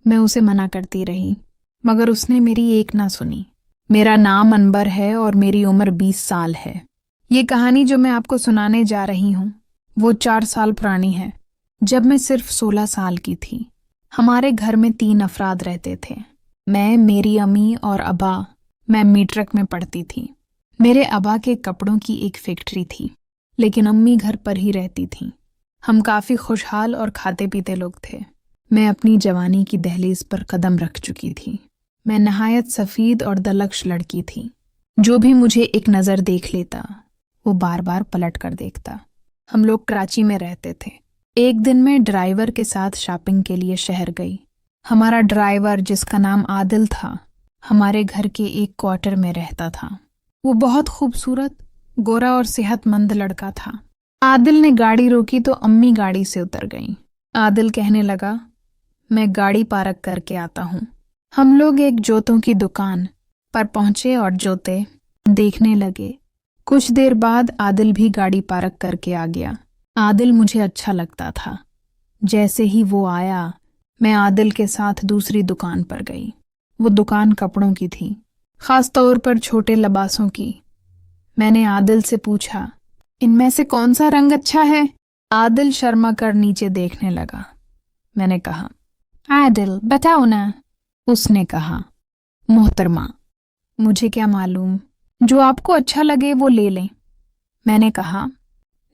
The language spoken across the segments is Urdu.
میں اسے منع کرتی رہی مگر اس نے میری ایک نہ سنی۔ میرا نام انبر ہے اور میری عمر 20 سال ہے۔ یہ کہانی جو میں آپ کو سنانے جا رہی ہوں وہ 4 سال پرانی ہے، جب میں صرف 16 سال کی تھی۔ ہمارے گھر میں 3 افراد رہتے تھے، میں، میری امی اور ابا۔ میں میٹرک میں پڑھتی تھی۔ میرے ابا کے کپڑوں کی ایک فیکٹری تھی، لیکن امی گھر پر ہی رہتی تھیں۔ ہم کافی خوشحال اور کھاتے پیتے لوگ تھے۔ میں اپنی جوانی کی دہلیز پر قدم رکھ چکی تھی۔ میں نہایت سفید اور دلکش لڑکی تھی۔ جو بھی مجھے ایک نظر دیکھ لیتا وہ بار بار پلٹ کر دیکھتا۔ ہم لوگ کراچی میں رہتے تھے۔ ایک دن میں ڈرائیور کے ساتھ شاپنگ کے لیے شہر گئی۔ ہمارا ڈرائیور، جس کا نام عادل تھا، ہمارے گھر کے ایک کوارٹر میں رہتا تھا۔ وہ بہت خوبصورت، گورا اور صحت مند لڑکا تھا۔ عادل نے گاڑی روکی تو امی گاڑی سے اتر گئیں۔ عادل کہنے لگا، میں گاڑی پارک کر کے آتا ہوں۔ ہم لوگ ایک جوتوں کی دکان پر پہنچے اور جوتے دیکھنے لگے۔ کچھ دیر بعد عادل بھی گاڑی پارک کر کے آ گیا۔ عادل مجھے اچھا لگتا تھا۔ جیسے ہی وہ آیا، میں عادل کے ساتھ دوسری دکان پر گئی۔ وہ دکان کپڑوں کی تھی، خاص طور پر چھوٹے لباسوں کی۔ میں نے عادل سے پوچھا، ان میں سے کون سا رنگ اچھا ہے؟ عادل شرما کر نیچے دیکھنے لگا۔ میں نے کہا، عادل بتاؤ نا۔ اس نے کہا، محترمہ، مجھے کیا معلوم، جو آپ کو اچھا لگے وہ لے لیں۔ میں نے کہا،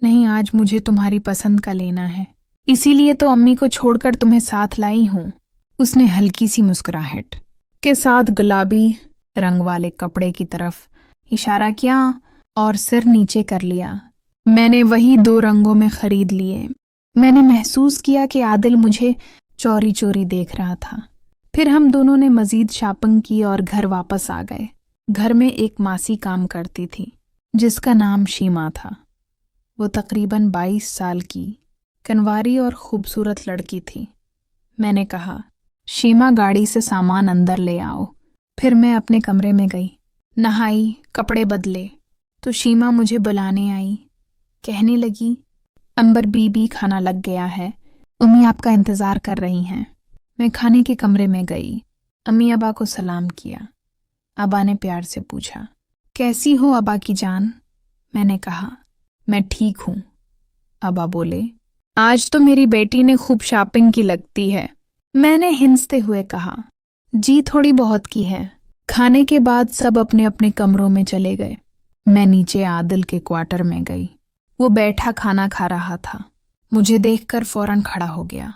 نہیں، آج مجھے تمہاری پسند کا لینا ہے، اسی لیے تو امی کو چھوڑ کر تمہیں ساتھ لائی ہوں۔ اس نے ہلکی سی مسکراہٹ کے ساتھ گلابی رنگ والے کپڑے کی طرف اشارہ کیا اور سر نیچے کر لیا۔ میں نے وہی 2 رنگوں میں خرید لیے۔ میں نے محسوس کیا کہ عادل مجھے چوری چوری دیکھ رہا تھا۔ پھر ہم دونوں نے مزید شاپنگ کی اور گھر واپس آ گئے۔ گھر میں ایک ماسی کام کرتی تھی جس کا نام شیما تھا۔ وہ تقریباً 22 سال کی کنواری اور خوبصورت لڑکی تھی۔ میں نے کہا، شیما گاڑی سے سامان اندر لے آؤ۔ پھر میں اپنے کمرے میں گئی، نہائی، کپڑے بدلے تو شیما مجھے بلانے آئی۔ کہنے لگی، انبر بی بی، کھانا لگ گیا ہے، امی آپ کا انتظار کر رہی ہیں۔ میں کھانے کے کمرے میں گئی، امی ابا کو سلام کیا۔ ابا نے پیار سے پوچھا، کیسی ہو ابا کی جان؟ میں نے کہا، میں ٹھیک ہوں۔ ابا بولے، آج تو میری بیٹی نے خوب شاپنگ کی لگتی ہے۔ میں نے ہنستے ہوئے کہا، جی تھوڑی بہت کی ہے۔ کھانے کے بعد سب اپنے اپنے کمروں میں چلے گئے۔ میں نیچے عادل کے کوارٹر میں گئی۔ وہ بیٹھا کھانا کھا رہا تھا۔ مجھے دیکھ کر فوراً کھڑا ہو گیا۔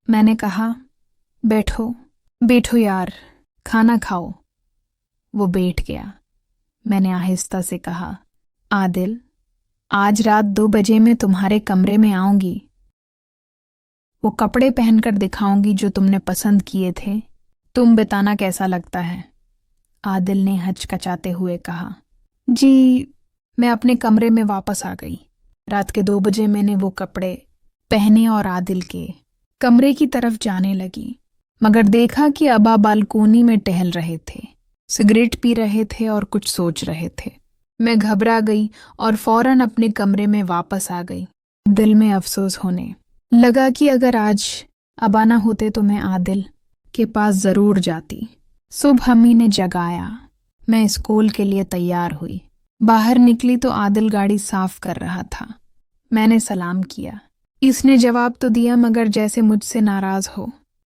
میں نے کہا، بیٹھو بیٹھو یار، کھانا کھاؤ۔ وہ بیٹھ گیا۔ میں نے آہستہ سے کہا، عادل، آج رات 2 بجے میں تمہارے کمرے میں آؤں گی۔ وہ کپڑے پہن کر دکھاؤں گی جو تم نے پسند کیے تھے، تم بتانا کیسا لگتا ہے۔ عادل نے ہچکچاتے ہوئے کہا، جی۔ میں اپنے کمرے میں واپس آ گئی۔ رات کے 2 بجے میں نے وہ کپڑے پہنے اور عادل کے کمرے کی طرف جانے لگی، مگر دیکھا کہ ابا بالکونی میں ٹہل رہے تھے، سگریٹ پی رہے تھے اور کچھ سوچ رہے تھے۔ میں گھبرا گئی اور فوراً اپنے کمرے میں واپس آ گئی۔ دل میں افسوس ہونے لگا کہ اگر آج ابا نہ ہوتے تو میں عادل کے پاس ضرور جاتی۔ صبح امی نے جگایا۔ میں اسکول کے لیے تیار ہوئی۔ باہر نکلی تو عادل گاڑی صاف کر رہا تھا۔ میں نے سلام کیا۔ اس نے جواب تو دیا مگر جیسے مجھ سے ناراض ہو۔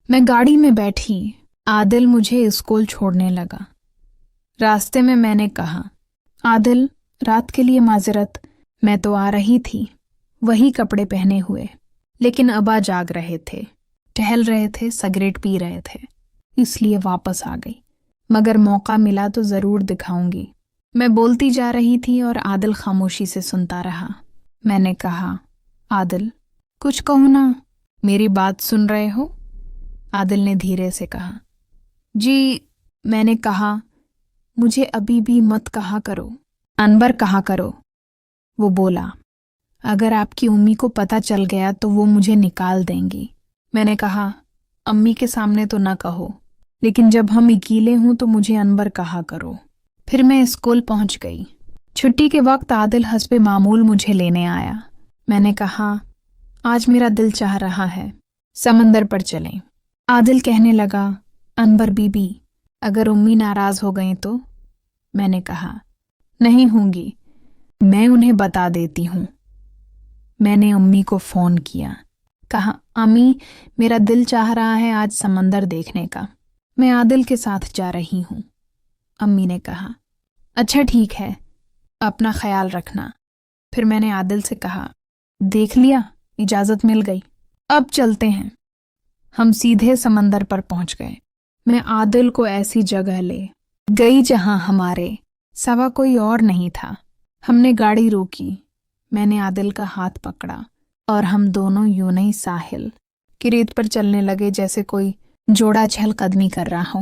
میں گاڑی میں بیٹھی۔ عادل مجھے اسکول چھوڑنے لگا۔ راستے میں میں نے کہا، عادل، رات کے لیے معذرت، میں تو آ رہی تھی وہی کپڑے پہنے ہوئے، لیکن ابا جاگ رہے تھے، ٹہل رہے تھے، سگریٹ پی رہے تھے، اس لیے واپس آ گئی، مگر موقع ملا تو ضرور دکھاؤں گی۔ میں بولتی جا رہی تھی اور عادل خاموشی سے سنتا رہا۔ میں نے کہا، عادل، کچھ کہو نا، میری بات سن رہے ہو؟ عادل نے دھیرے سے کہا، جی۔ میں نے کہا، مجھے ابھی بھی مت کہا کرو، انبر کہا کرو۔ وہ بولا، اگر آپ کی امی کو پتہ چل گیا تو وہ مجھے نکال دیں گی۔ میں نے کہا، امی کے سامنے تو نہ کہو، لیکن جب ہم اکیلے ہوں تو مجھے انبر کہا کرو۔ پھر میں اسکول پہنچ گئی۔ چھٹی کے وقت عادل حسب معمول مجھے لینے آیا۔ میں نے کہا، آج میرا دل چاہ رہا ہے، سمندر پر چلیں۔ عادل کہنے لگا، انور بی بی، اگر امی ناراض ہو گئیں تو؟ میں نے کہا، نہیں ہوں گی، میں انہیں بتا دیتی ہوں۔ میں نے امی کو فون کیا، کہا، امی میرا دل چاہ رہا ہے آج سمندر دیکھنے کا، میں عادل کے ساتھ جا رہی ہوں۔ امی نے کہا، اچھا ٹھیک ہے، اپنا خیال رکھنا۔ پھر میں نے عادل سے کہا، دیکھ لیا، اجازت مل گئی، اب چلتے ہیں۔ ہم سیدھے سمندر پر پہنچ گئے۔ میں عادل کو ایسی جگہ لے گئی جہاں ہمارے سوا کوئی اور نہیں تھا۔ ہم نے گاڑی روکی، میں نے عادل کا ہاتھ پکڑا اور ہم دونوں یوں ہی ساحل کی ریت پر چلنے لگے جیسے کوئی جوڑا چہل قدمی کر رہا ہو۔